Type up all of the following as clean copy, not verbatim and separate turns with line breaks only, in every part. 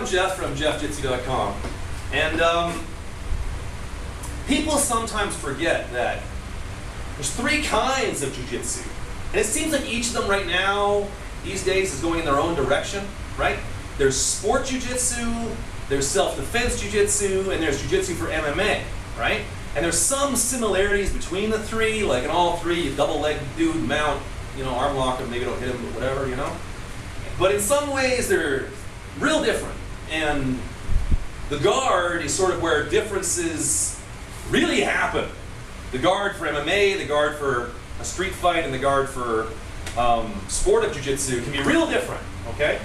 Jeff from JeffJitsu.com, and people sometimes forget that there's 3 kinds of Jiu-Jitsu, and it seems like each of them right now, these days, is going in their own direction, right? There's sport Jiu-Jitsu, there's self-defense Jiu-Jitsu, and there's Jiu-Jitsu for MMA, right? And there's some similarities between the 3, like in all 3, you double-leg dude, mount, arm lock him, maybe don't hit him, but whatever, But in some ways, they're real different. And the guard is sort of where differences really happen. The guard for MMA, the guard for a street fight, and the guard for sport Jiu-Jitsu can be real different, okay?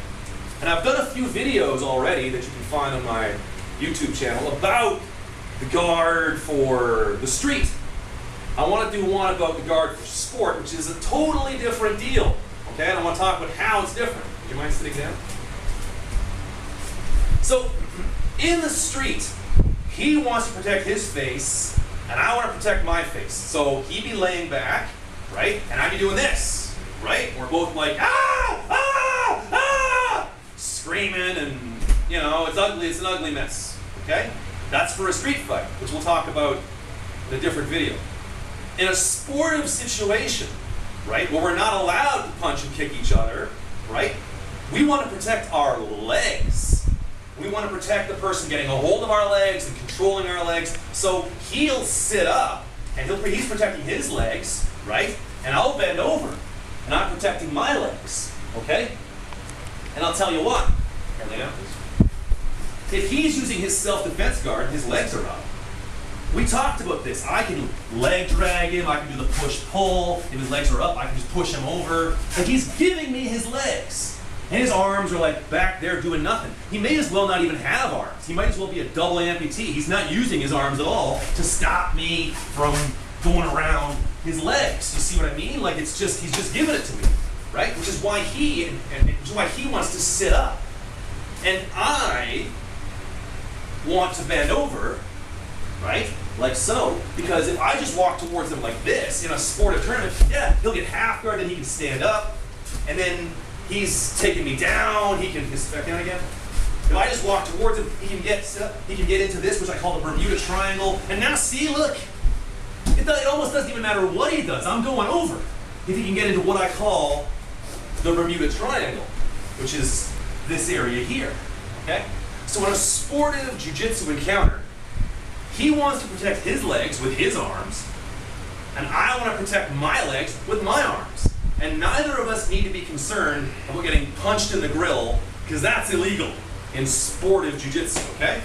And I've done a few videos already that you can find on my YouTube channel about the guard for the street. I want to do one about the guard for sport, which is a totally different deal, okay? And I want to talk about how it's different. Would you mind sitting down? So, in the street, he wants to protect his face, and I want to protect my face. So he'd be laying back, right? And I'd be doing this, right? We're both like, ah, ah, ah, screaming, and it's ugly. It's an ugly mess, okay? That's for a street fight, which we'll talk about in a different video. In a sportive situation, right, where we're not allowed to punch and kick each other, right? We want to protect our legs. We want to protect the person getting a hold of our legs and controlling our legs. So he'll sit up, and he's protecting his legs, right? And I'll bend over, and I'm protecting my legs, okay? And I'll tell you what. Here, lay down, please. If he's using his self-defense guard, his legs are up. We talked about this. I can leg drag him. I can do the push-pull. If his legs are up, I can just push him over. And he's giving me his legs. And his arms are like back there doing nothing. He may as well not even have arms. He might as well be a double amputee. He's not using his arms at all to stop me from going around his legs. You see what I mean? Like he's just giving it to me, right? Which is why he wants to sit up. And I want to bend over, right? Like so, because if I just walk towards him like this in a sportive tournament, yeah, he'll get half guard, then he can stand up, and then he's taking me down. He can sit back down again. If I just walk towards him, he can get into this, which I call the Bermuda Triangle. And now, see, look, it almost doesn't even matter what he does. I'm going over if he can get into what I call the Bermuda Triangle, which is this area here. Okay. So in a sportive jiu-jitsu encounter, he wants to protect his legs with his arms, and I want to protect my legs with my arms. And neither of us need to be concerned about getting punched in the grill, because that's illegal in sportive jiu-jitsu, okay?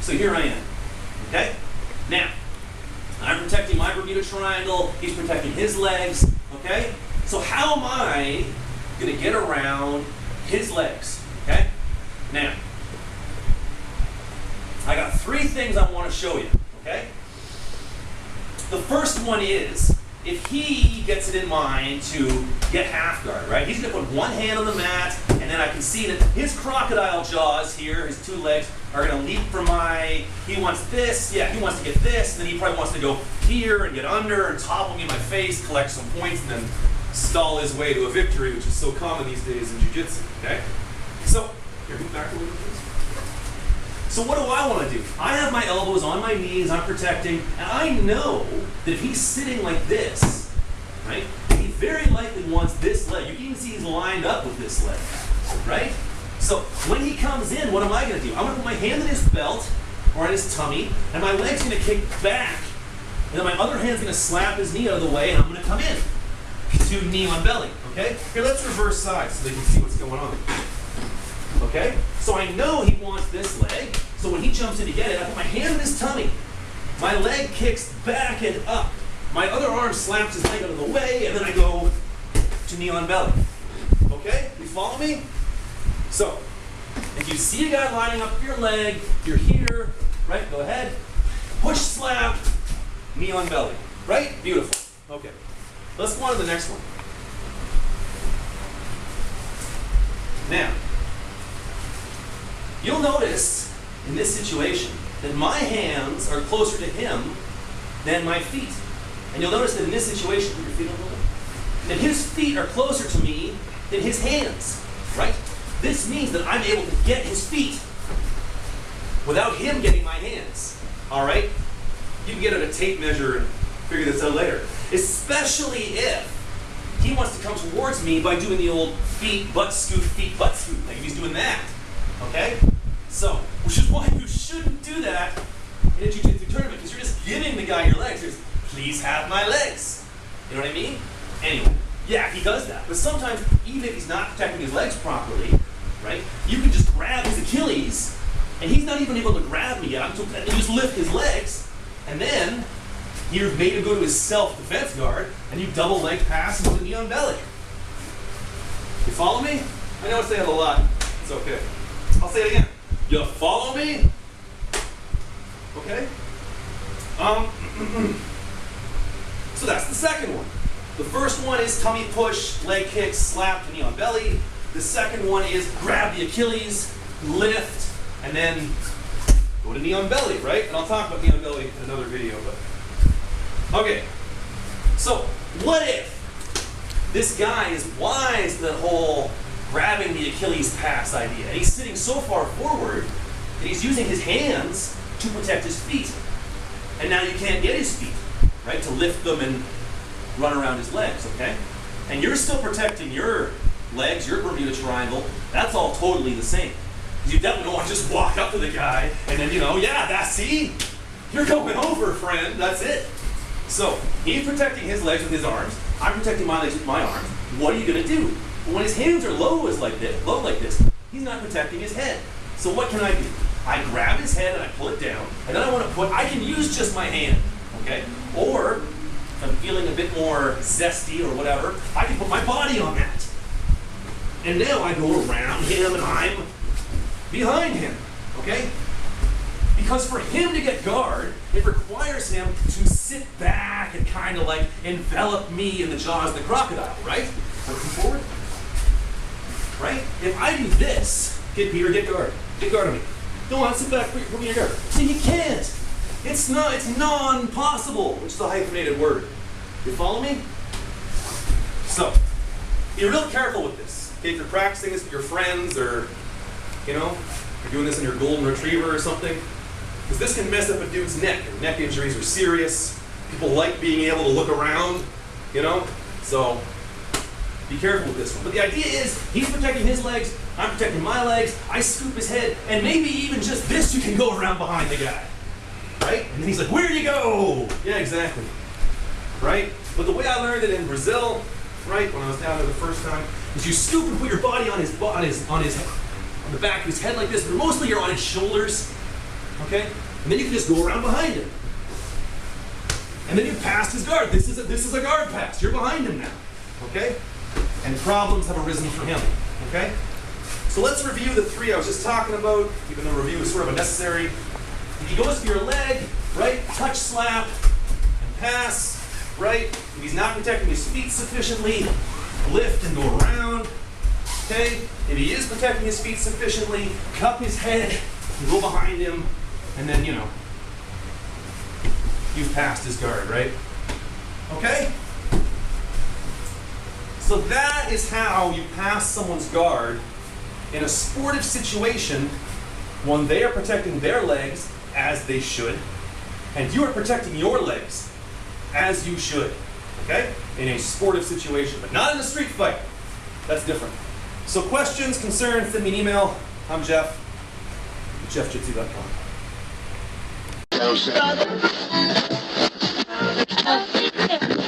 So here I am, okay? Now, I'm protecting my Bermuda Triangle, he's protecting his legs, okay? So how am I going to get around his legs, okay? Now, I got 3 things I want to show you, okay? The first one is, if he gets it in mind to get half guard, right? He's going to put one hand on the mat, and then I can see that his crocodile jaws here, his 2 legs, are going to leap for he wants this, yeah, he wants to get this, and then he probably wants to go here and get under and topple me in my face, collect some points, and then stall his way to a victory, which is so common these days in jiu-jitsu, okay? So, here, move back a little bit, please. So what do I want to do? I have my elbows on my knees, I'm protecting, and I know that if he's sitting like this, right, he very likely wants this leg. You can even see he's lined up with this leg, right? So when he comes in, what am I going to do? I'm going to put my hand in his belt or on his tummy, and my leg's going to kick back, and then my other hand's going to slap his knee out of the way, and I'm going to come in to knee on belly, okay? Here, let's reverse sides so they can see what's going on. Okay? So I know he wants this leg, so when he jumps in to get it, I put my hand in his tummy. My leg kicks back and up. My other arm slaps his leg out of the way, and then I go to knee on belly. Okay? You follow me? So, if you see a guy lining up your leg, you're here, right? Go ahead. Push, slap, knee on belly. Right? Beautiful. Okay. Let's go on to the next one. Now, you'll notice in this situation that my hands are closer to him than my feet. And you'll notice that in this situation, put your feet on the wall, that his feet are closer to me than his hands, right? This means that I'm able to get his feet without him getting my hands. All right? You can get a tape measure and figure this out later. Especially if he wants to come towards me by doing the old feet, butt scoot, like if he's doing that. Okay? So, which is why you shouldn't do that in a jiu-jitsu tournament, because you're just giving the guy your legs. You're just, please have my legs. You know what I mean? Anyway, yeah, he does that. But sometimes, even if he's not protecting his legs properly, right, you can just grab his Achilles, and he's not even able to grab me yet. You just lift his legs, and then you've made him go to his self-defense guard, and you double leg pass into the knee on belly. You follow me? I know I say it a lot. It's okay. I'll say it again. You follow me? Okay? So that's the second one. The first one is tummy push, leg kick, slap to knee on belly. The second one is grab the Achilles, lift, and then go to knee on belly, right? And I'll talk about knee on belly in another video. But okay, so what if this guy is wise to the whole grabbing the Achilles pass idea, and he's sitting so far forward that he's using his hands to protect his feet, and now you can't get his feet, right, to lift them and run around his legs, okay? And you're still protecting your legs, your Bermuda Triangle. That's all totally the same. You definitely don't want to just walk up to the guy and then, see? You're going over, friend. That's it. So, he's protecting his legs with his arms. I'm protecting my legs with my arms. What are you going to do? Well, when his hands are low like this, he's not protecting his head. So what can I do? I grab his head and I pull it down, and then I can use just my hand, okay? Or, if I'm feeling a bit more zesty or whatever, I can put my body on that. And now I go around him and I'm behind him, okay? Because for him to get guard, it requires him to sit back and kind of like envelop me in the jaws of the crocodile, right? Looking forward, right? If I do this, get guard on me. No, I'll sit back, put me in your guard. See, you can't. It's non-possible, which is a hyphenated word. You follow me? So, be real careful with this. Okay, if you're practicing this with your friends or, you're doing this in your golden retriever or something, because this can mess up a dude's neck. Neck injuries are serious. People like being able to look around, so be careful with this one. But the idea is, he's protecting his legs, I'm protecting my legs, I scoop his head, and maybe even just this, you can go around behind the guy, right? And then he's like, where'd you go? Yeah, exactly, right? But the way I learned it in Brazil, right, when I was down there the first time, is you scoop and put your body on the back of his head like this, but mostly you're on his shoulders, okay? And then you can just go around behind him. And then you passed his guard. This is a guard pass. You're behind him now, okay? And problems have arisen for him, okay? So let's review the three I was just talking about, even though review is sort of unnecessary. If he goes for your leg, right, touch slap, and pass, right? If he's not protecting his feet sufficiently, lift and go around, okay? If he is protecting his feet sufficiently, cup his head, and go behind him, and then, you've passed his guard, right? Okay? So that is how you pass someone's guard in a sportive situation when they are protecting their legs as they should, and you are protecting your legs as you should, okay? In a sportive situation, but not in a street fight. That's different. So questions, concerns, send me an email. I'm Jeff, jeffjitsu.com.